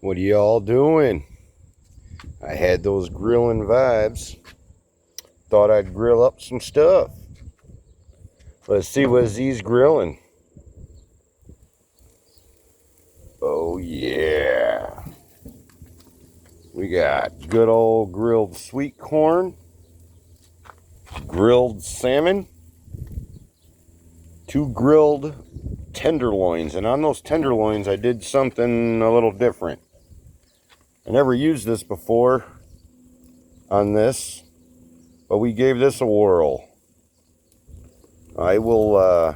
What are y'all doing? I had those grilling vibes. Thought I'd grill up some stuff. Let's see what Z's grilling. Oh yeah. We got good old grilled sweet corn, grilled salmon, 2 grilled tenderloins. And on those tenderloins I did something a little different. I never used this before on this, but we gave this a whirl. I will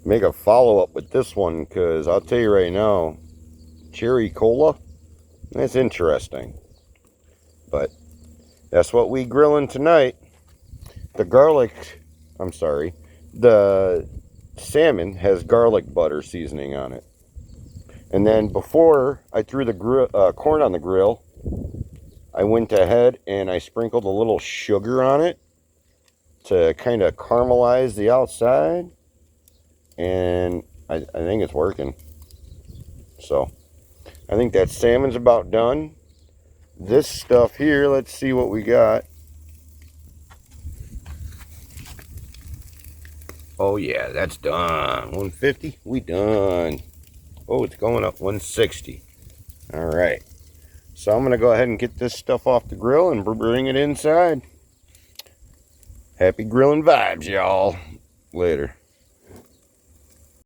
make a follow-up with this one, because I'll tell you right now, cherry cola, that's interesting. But that's what we grilling tonight. The salmon has garlic butter seasoning on it. And then before I threw the corn on the grill, I went ahead and I sprinkled a little sugar on it to kind of caramelize the outside. And I think it's working. So I think that salmon's about done. This stuff here, let's see what we got. Oh yeah, that's done. 150, we done. Oh, it's going up 160. All right. So I'm going to go ahead and get this stuff off the grill and bring it inside. Happy grilling vibes, y'all. Later.